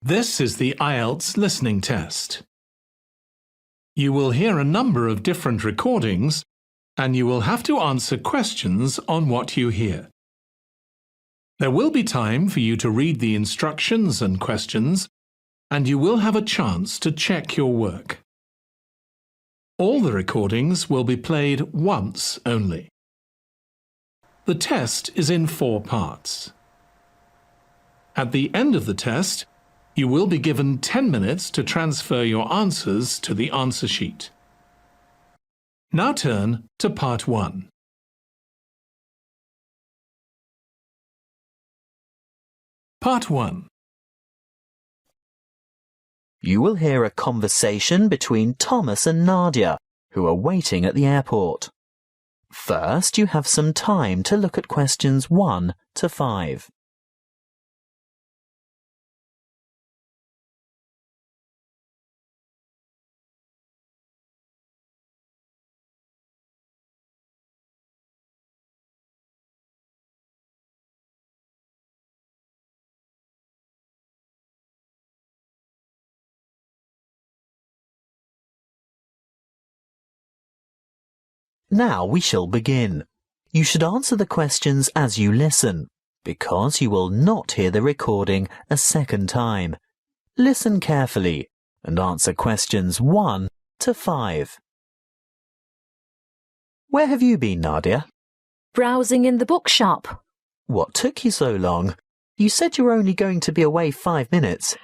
This is the IELTS listening test. You will hear a number of different recordings and you will have to answer questions on what you hear. There will be time for you to read the instructions and questions, and you will have a chance to check your work. All the recordings will be played once only. The test is in 4 parts. At the end of the test, you will be given 10 minutes to transfer your answers to the answer sheet. Now turn to Part 1. Part 1. You will hear a conversation between Thomas and Nadia, who are waiting at the airport. First, you have some time to look at questions 1 to 5. Now we shall begin. You should answer the questions as you listen, because you will not hear the recording a second time. Listen carefully and answer questions 1 to 5. Where have you been, Nadia? Browsing in the bookshop. What took you so long? You said you were only going to be away 5 minutes.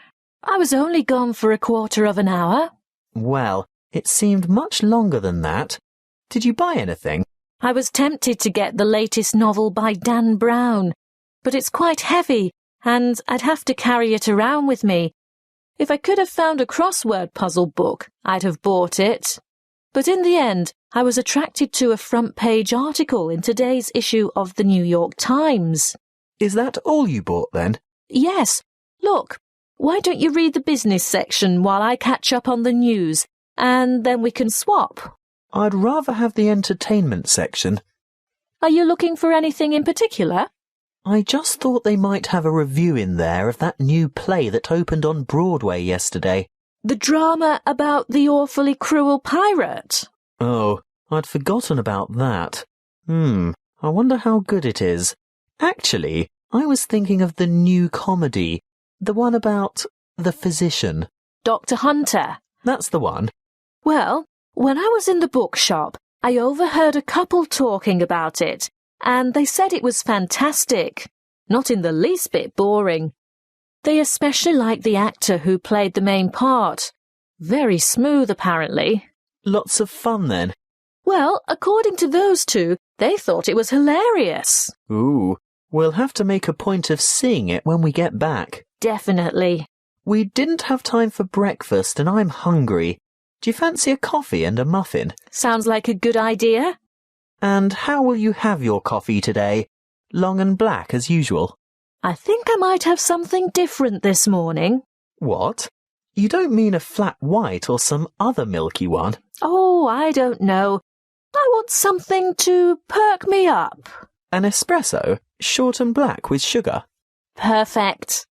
I was only gone for a quarter of an hour. Well, it seemed much longer than that. Did you buy anything? I was tempted to get the latest novel by Dan Brown, but it's quite heavy and I'd have to carry it around with me. If I could have found a crossword puzzle book, I'd have bought it. But in the end, I was attracted to a front-page article in today's issue of the New York Times. Is that all you bought then? Yes. Look, why don't you read the business section while I catch up on the news, and then we can swap? I'd rather have the entertainment section. Are you looking for anything in particular? I just thought they might have a review in there of that new play that opened on Broadway yesterday. The drama about the awfully cruel pirate? Oh, I'd forgotten about that. I wonder how good it is. Actually, I was thinking of the new comedy, the one about the physician. Dr. Hunter? That's the one. Well, when I was in the bookshop, I overheard a couple talking about it, and they said it was fantastic, not in the least bit boring. They especially liked the actor who played the main part. Very smooth, apparently. Lots of fun, then? Well, according to those two, they thought it was hilarious. Ooh, we'll have to make a point of seeing it when we get back. Definitely. We didn't have time for breakfast, and I'm hungry. Do you fancy a coffee and a muffin? Sounds like a good idea. And how will you have your coffee today? Long and black as usual? I think I might have something different this morning. What? You don't mean a flat white or some other milky one? Oh, I don't know. I want something to perk me up. An espresso, short and black with sugar? Perfect.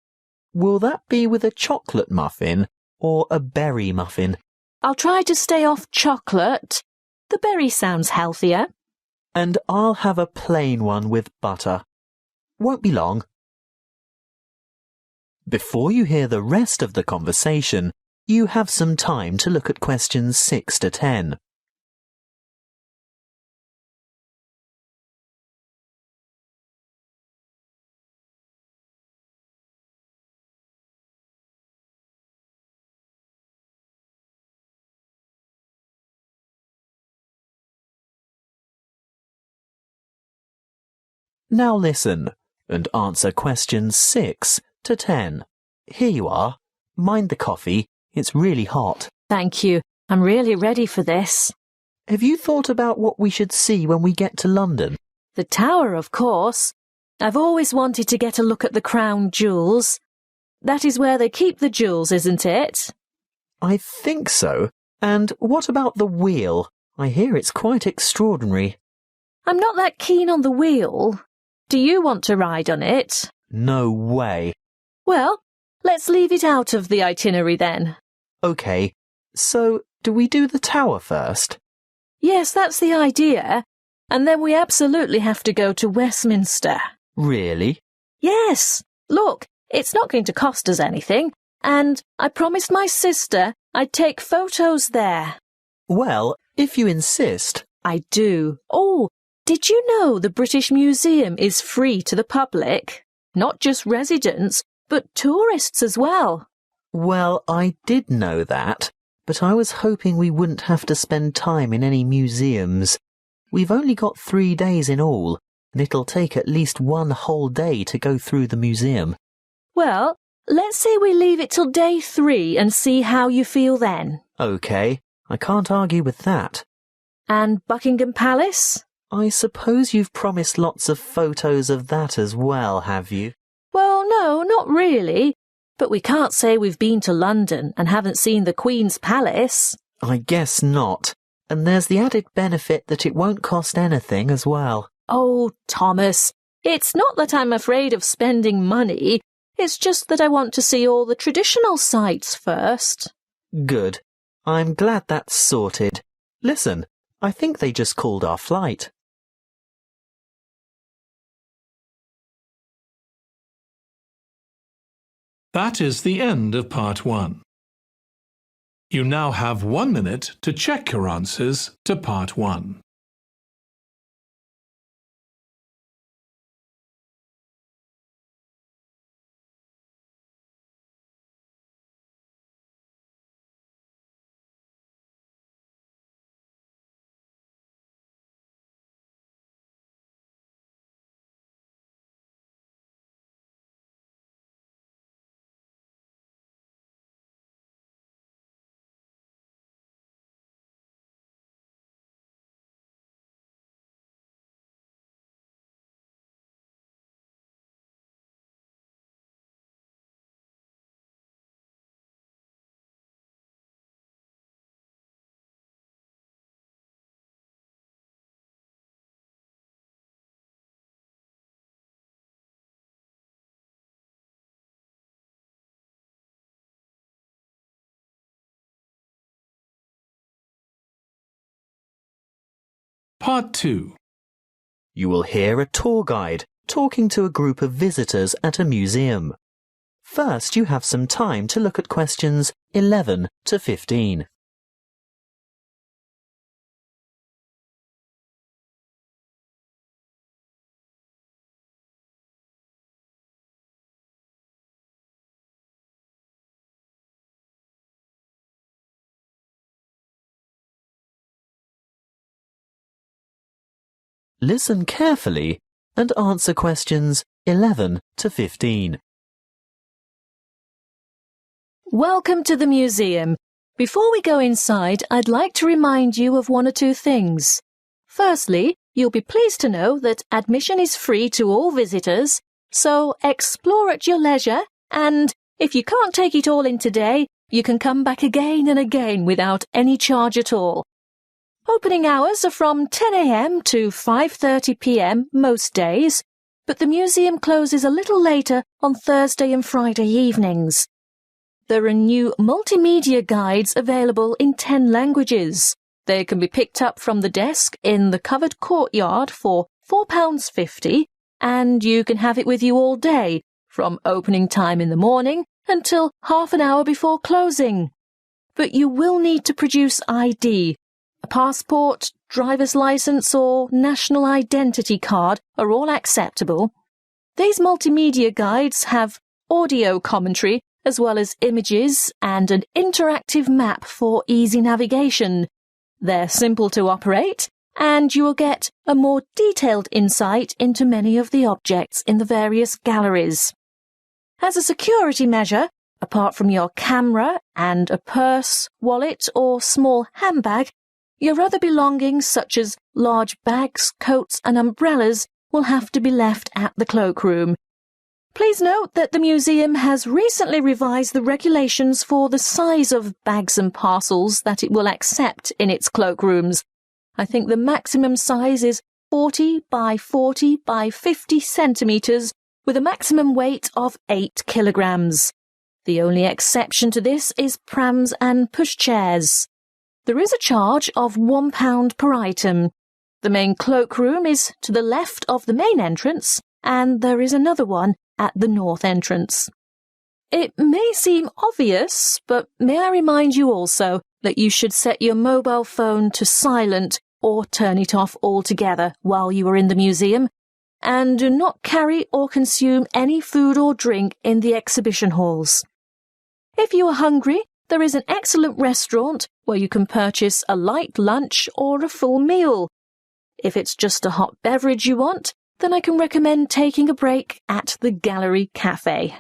Will that be with a chocolate muffin or a berry muffin? I'll try to stay off chocolate. The berry sounds healthier. And I'll have a plain one with butter. Won't be long. Before you hear the rest of the conversation, you have some time to look at questions 6 to 10. Now listen and answer questions 6 to 10. Here you are. Mind the coffee. It's really hot. Thank you. I'm really ready for this. Have you thought about what we should see when we get to London? The Tower, of course. I've always wanted to get a look at the Crown Jewels. That is where they keep the jewels, isn't it? I think so. And what about the wheel? I hear it's quite extraordinary. I'm not that keen on the wheel. Do you want to ride on it? No way. Well, let's leave it out of the itinerary then. OK, so do we do the tower first? Yes, that's the idea. And then we absolutely have to go to Westminster. Really? Yes. Look, it's not going to cost us anything, and I promised my sister I'd take photos there. Well, if you insist. I do. Oh, did you know the British Museum is free to the public? Not just residents, but tourists as well. Well, I did know that, but I was hoping we wouldn't have to spend time in any museums. We've only got 3 days in all, and it'll take at least 1 whole day to go through the museum. Well, let's say we leave it till day 3 and see how you feel then. OK, I can't argue with that. And Buckingham Palace? I suppose you've promised lots of photos of that as well, have you? Well, no, not really. But we can't say we've been to London and haven't seen the Queen's Palace. I guess not. And there's the added benefit that it won't cost anything as well. Oh, Thomas, it's not that I'm afraid of spending money. It's just that I want to see all the traditional sites first. Good. I'm glad that's sorted. Listen, I think they just called our flight. That is the end of part 1. You now have 1 minute to check your answers to part 1. Part 2. You will hear a tour guide talking to a group of visitors at a museum. First, you have some time to look at questions 11 to 15. Listen carefully and answer questions 11 to 15. Welcome to the museum. Before we go inside, I'd like to remind you of 1 or 2 things. Firstly, you'll be pleased to know that admission is free to all visitors, so explore at your leisure, and if you can't take it all in today, you can come back again and again without any charge at all. Opening hours are from 10 a.m. to 5:30 p.m. most days, but the museum closes a little later on Thursday and Friday evenings. There are new multimedia guides available in 10 languages. They can be picked up from the desk in the covered courtyard for £4.50, and you can have it with you all day, from opening time in the morning until half an hour before closing. But you will need to produce ID. A passport, driver's licence or national identity card are all acceptable. These multimedia guides have audio commentary as well as images and an interactive map for easy navigation. They're simple to operate, and you will get a more detailed insight into many of the objects in the various galleries. As a security measure, apart from your camera and a purse, wallet or small handbag, your other belongings such as large bags, coats and umbrellas will have to be left at the cloakroom. Please note that the museum has recently revised the regulations for the size of bags and parcels that it will accept in its cloakrooms. I think the maximum size is 40 by 40 by 50 centimetres with a maximum weight of 8 kilograms. The only exception to this is prams and pushchairs. There is a charge of £1 per item. The main cloakroom is to the left of the main entrance, and there is another one at the north entrance. It may seem obvious, but may I remind you also that you should set your mobile phone to silent or turn it off altogether while you are in the museum, and do not carry or consume any food or drink in the exhibition halls. If you are hungry, there is an excellent restaurant where you can purchase a light lunch or a full meal. If it's just a hot beverage you want, then I can recommend taking a break at the Gallery Cafe.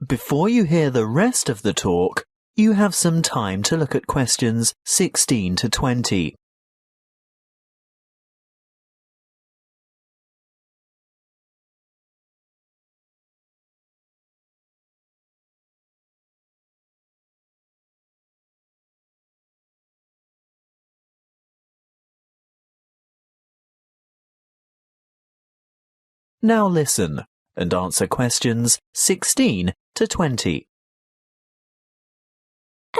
Before you hear the rest of the talk, you have some time to look at questions 16 to 20. Now listen and answer questions 16 to 20.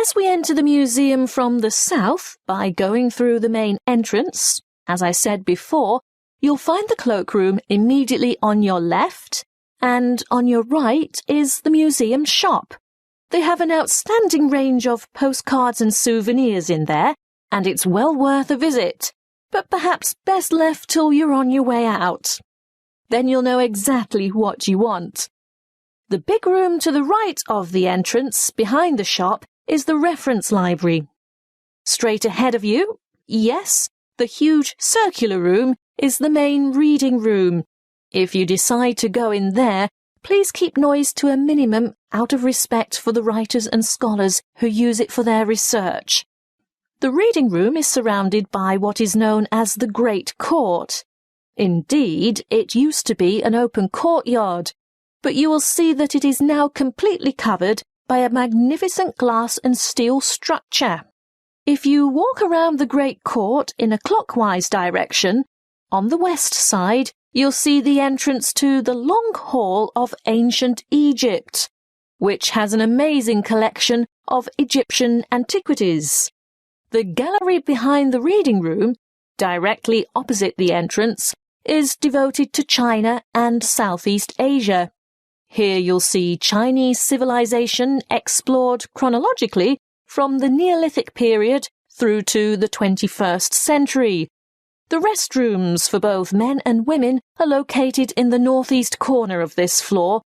As we enter the museum from the south by going through the main entrance, as I said before, you'll find the cloakroom immediately on your left, and on your right is the museum shop. They have an outstanding range of postcards and souvenirs in there, and it's well worth a visit, but perhaps best left till you're on your way out. Then you'll know exactly what you want. The big room to the right of the entrance, behind the shop, is the reference library. Straight ahead of you, yes, the huge circular room is the main reading room. If you decide to go in there, please keep noise to a minimum out of respect for the writers and scholars who use it for their research. The reading room is surrounded by what is known as the Great Court. Indeed, it used to be an open courtyard, but you will see that it is now completely covered by a magnificent glass and steel structure. If you walk around the Great Court in a clockwise direction, on the west side you'll see the entrance to the Long Hall of Ancient Egypt, which has an amazing collection of Egyptian antiquities. The gallery behind the reading room, directly opposite the entrance, is devoted to China and Southeast Asia. Here you'll see Chinese civilization explored chronologically from the Neolithic period through to the 21st century. The restrooms for both men and women are located in the northeast corner of this floor,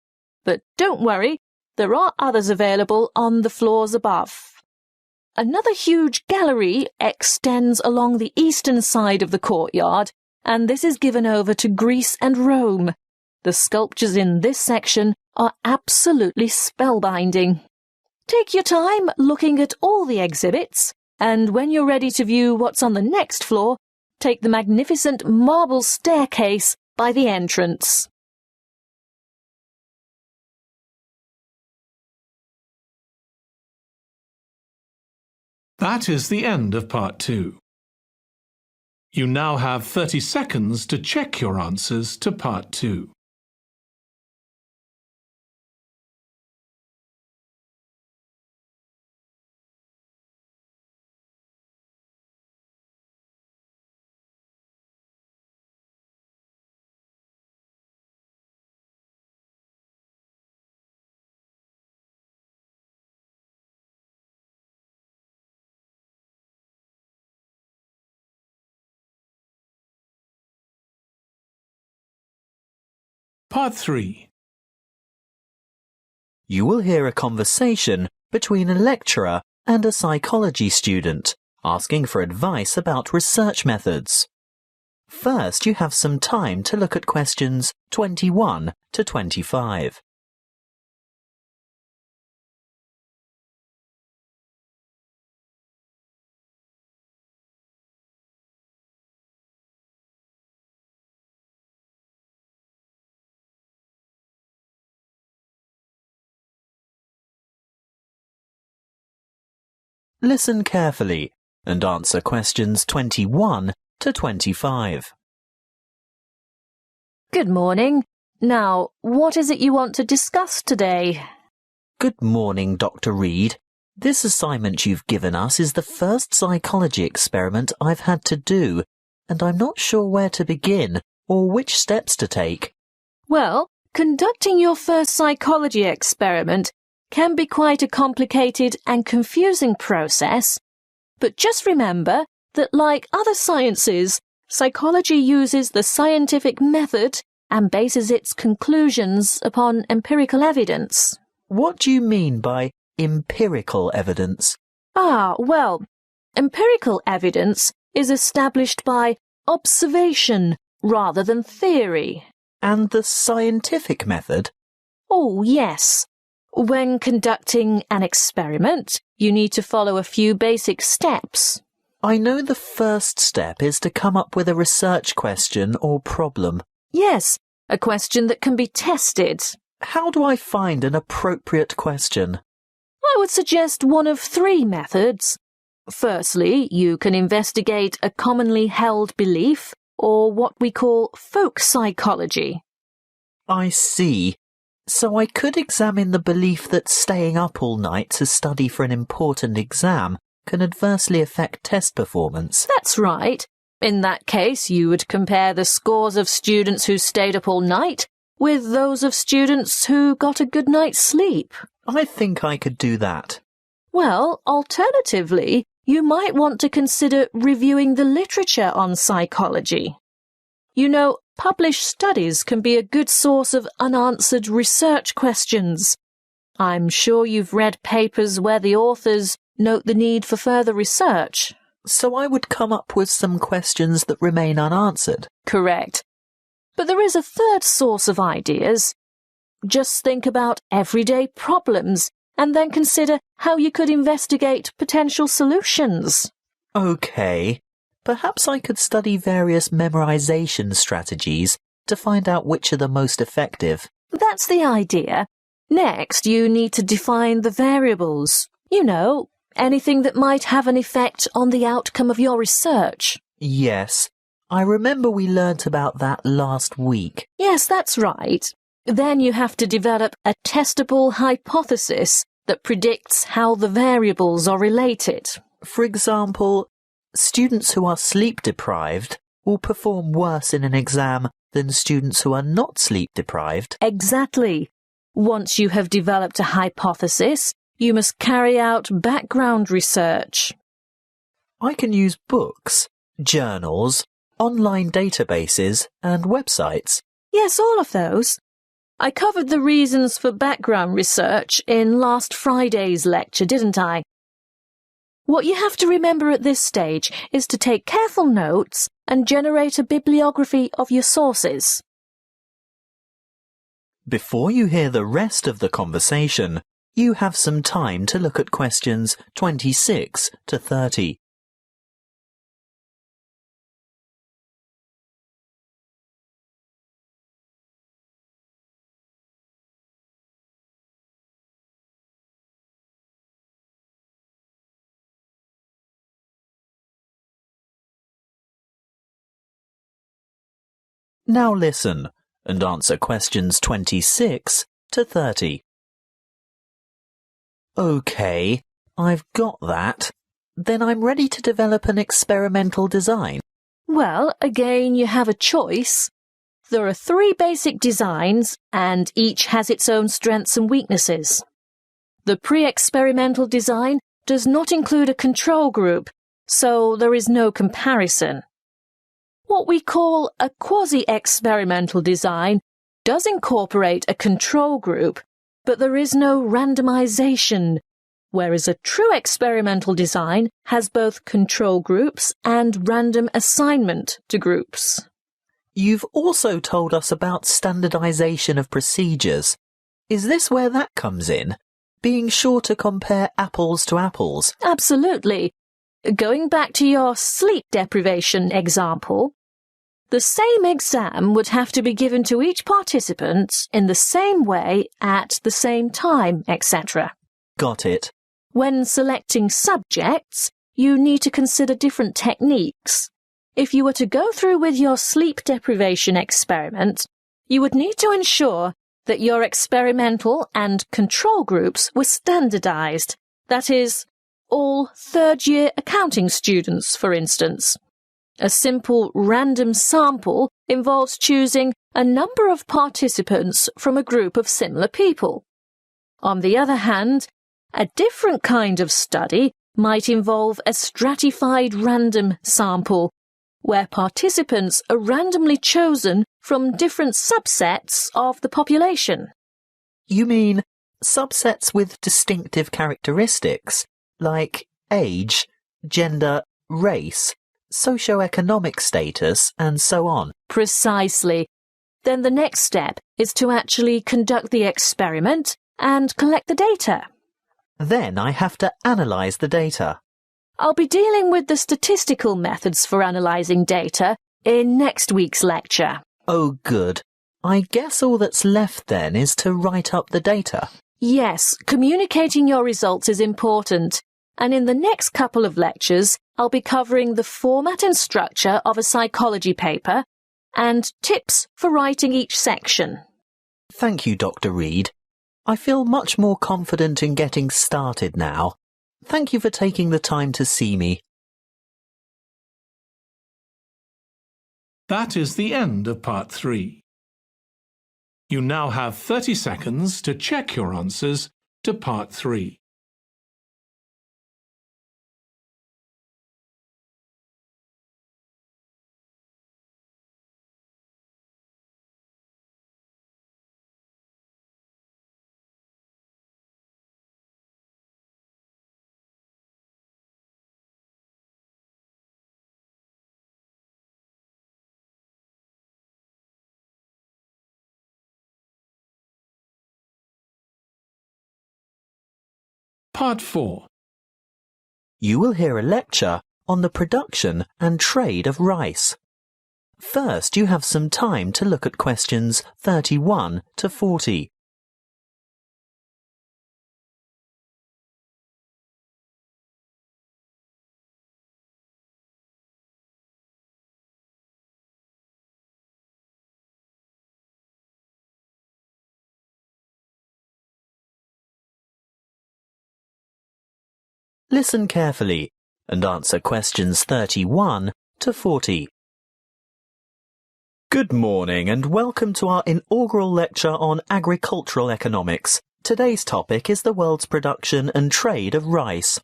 but don't worry, there are others available on the floors above. Another huge gallery extends along the eastern side of the courtyard, and this is given over to Greece and Rome. The sculptures in this section are absolutely spellbinding. Take your time looking at all the exhibits, and when you're ready to view what's on the next floor, take the magnificent marble staircase by the entrance. That is the end of part 2. You now have 30 seconds to check your answers to part 2. Part 3. You will hear a conversation between a lecturer and a psychology student asking for advice about research methods. First, you have some time to look at questions 21 to 25. Listen carefully and answer questions 21 to 25. Good morning. Now, what is it you want to discuss today? Good morning, Dr. Reed. This assignment you've given us is the first psychology experiment I've had to do, and I'm not sure where to begin or which steps to take. Well, conducting your first psychology experiment can be quite a complicated and confusing process, but just remember that, like other sciences, psychology uses the scientific method and bases its conclusions upon empirical evidence. What do you mean by empirical evidence? Well, empirical evidence is established by observation rather than theory. And the scientific method? Oh, yes. When conducting an experiment, you need to follow a few basic steps. I know the first step is to come up with a research question or problem. Yes, a question that can be tested. How do I find an appropriate question? I would suggest one of three methods. Firstly, you can investigate a commonly held belief, or what we call folk psychology. I see. So I could examine the belief that staying up all night to study for an important exam can adversely affect test performance. That's right. In that case, you would compare the scores of students who stayed up all night with those of students who got a good night's sleep. I think I could do that. Well, alternatively, you might want to consider reviewing the literature on psychology. You know, published studies can be a good source of unanswered research questions. I'm sure you've read papers where the authors note the need for further research. So I would come up with some questions that remain unanswered. Correct. But there is a third source of ideas. Just think about everyday problems and then consider how you could investigate potential solutions. Okay. Perhaps I could study various memorization strategies to find out which are the most effective. That's the idea. Next, you need to define the variables. You know, anything that might have an effect on the outcome of your research. Yes, I remember we learnt about that last week. Yes, that's right. Then you have to develop a testable hypothesis that predicts how the variables are related. For example, students who are sleep deprived will perform worse in an exam than students who are not sleep deprived. Exactly. Once you have developed a hypothesis, you must carry out background research. I can use books, journals, online databases, and websites. Yes, all of those. I covered the reasons for background research in last Friday's lecture, didn't I? What you have to remember at this stage is to take careful notes and generate a bibliography of your sources. Before you hear the rest of the conversation, you have some time to look at questions 26 to 30. Now listen and answer questions 26 to 30. OK, I've got that. Then I'm ready to develop an experimental design. Well, again, you have a choice. There are three basic designs, and each has its own strengths and weaknesses. The pre-experimental design does not include a control group, so there is no comparison. What we call a quasi-experimental design does incorporate a control group, but there is no randomization, whereas a true experimental design has both control groups and random assignment to groups. You've also told us about standardization of procedures. Is this where that comes in? Being sure to compare apples to apples? Absolutely. Going back to your sleep deprivation example, the same exam would have to be given to each participant in the same way at the same time, etc. Got it. When selecting subjects, you need to consider different techniques. If you were to go through with your sleep deprivation experiment, You would need to ensure that your experimental and control groups were standardized. That is, all third-year accounting students, for instance. A simple random sample involves choosing a number of participants from a group of similar people. On the other hand, a different kind of study might involve a stratified random sample, where participants are randomly chosen from different subsets of the population. You mean subsets with distinctive characteristics, like age, gender, race, socioeconomic status, and so on? Precisely. Then the next step is to actually conduct the experiment and collect the data. Then I have to analyze the data. I'll be dealing with the statistical methods for analysing data in next week's lecture. Oh, good. I guess all that's left then is to write up the data. Yes, communicating your results is important, and in the next couple of lectures, I'll be covering the format and structure of a psychology paper and tips for writing each section. Thank you, Dr. Reed. I feel much more confident in getting started now. Thank you for taking the time to see me. That is the end of Part 3. You now have 30 seconds to check your answers to Part 3. Part 4. You will hear a lecture on the production and trade of rice. First, you have some time to look at questions 31 to 40. Listen carefully and answer questions 31 to 40. Good morning and welcome to our inaugural lecture on agricultural economics. Today's topic is the world's production and trade of rice.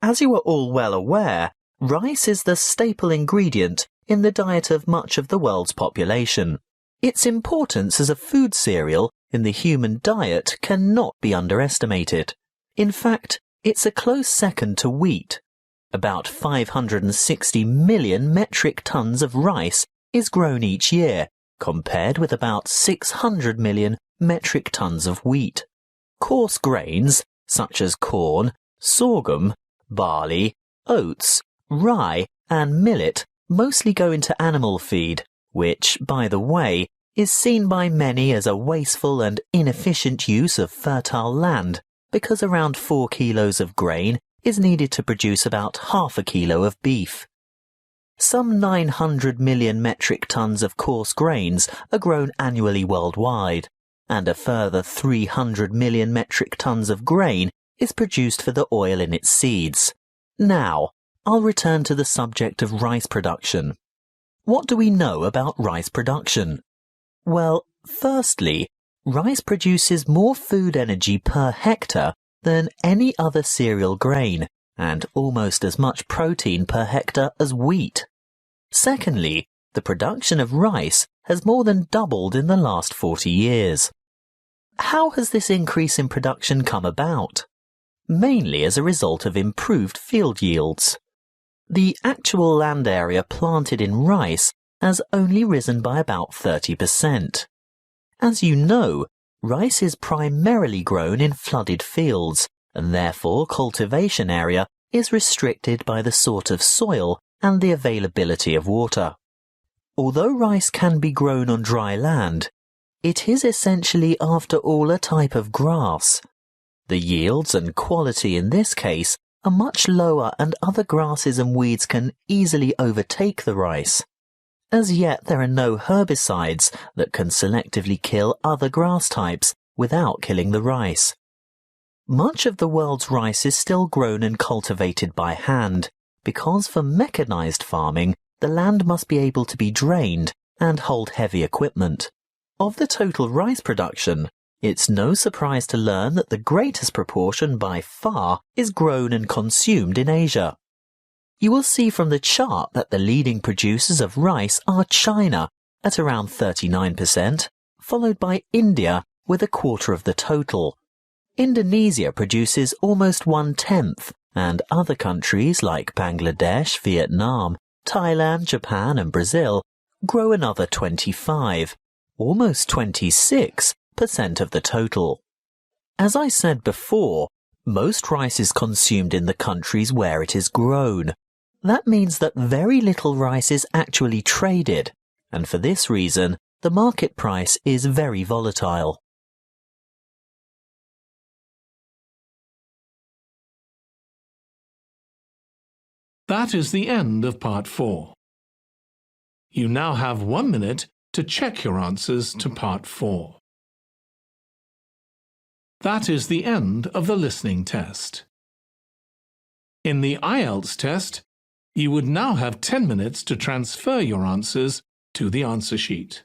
As you are all well aware, rice is the staple ingredient in the diet of much of the world's population. Its importance as a food cereal in the human diet cannot be underestimated. In fact, it's a close second to wheat. About 560 million metric tons of rice is grown each year, compared with about 600 million metric tons of wheat. Coarse grains, such as corn, sorghum, barley, oats, rye, and millet, mostly go into animal feed, which, by the way, is seen by many as a wasteful and inefficient use of fertile land, because around 4 kilos of grain is needed to produce about half a kilo of beef. Some 900 million metric tons of coarse grains are grown annually worldwide, and a further 300 million metric tons of grain is produced for the oil in its seeds. Now, I'll return to the subject of rice production. What do we know about rice production? Well, firstly, rice produces more food energy per hectare than any other cereal grain, and almost as much protein per hectare as wheat. Secondly, the production of rice has more than doubled in the last 40 years. How has this increase in production come about? Mainly as a result of improved field yields. The actual land area planted in rice has only risen by about 30%. As you know, rice is primarily grown in flooded fields, and therefore cultivation area is restricted by the sort of soil and the availability of water. Although rice can be grown on dry land, it is essentially after all a type of grass. The yields and quality in this case are much lower, and other grasses and weeds can easily overtake the rice. As yet, there are no herbicides that can selectively kill other grass types without killing the rice. Much of the world's rice is still grown and cultivated by hand, because for mechanized farming, the land must be able to be drained and hold heavy equipment. Of the total rice production, it's no surprise to learn that the greatest proportion by far is grown and consumed in Asia. You will see from the chart that the leading producers of rice are China at around 39%, followed by India with a quarter of the total. Indonesia produces almost 1/10, and other countries like Bangladesh, Vietnam, Thailand, Japan and Brazil grow another 25, almost 26% of the total. As I said before, most rice is consumed in the countries where it is grown. That means that very little rice is actually traded, and for this reason, the market price is very volatile. That is the end of Part 4. You now have 1 minute to check your answers to Part 4. That is the end of the listening test. In the IELTS test, you would now have 10 minutes to transfer your answers to the answer sheet.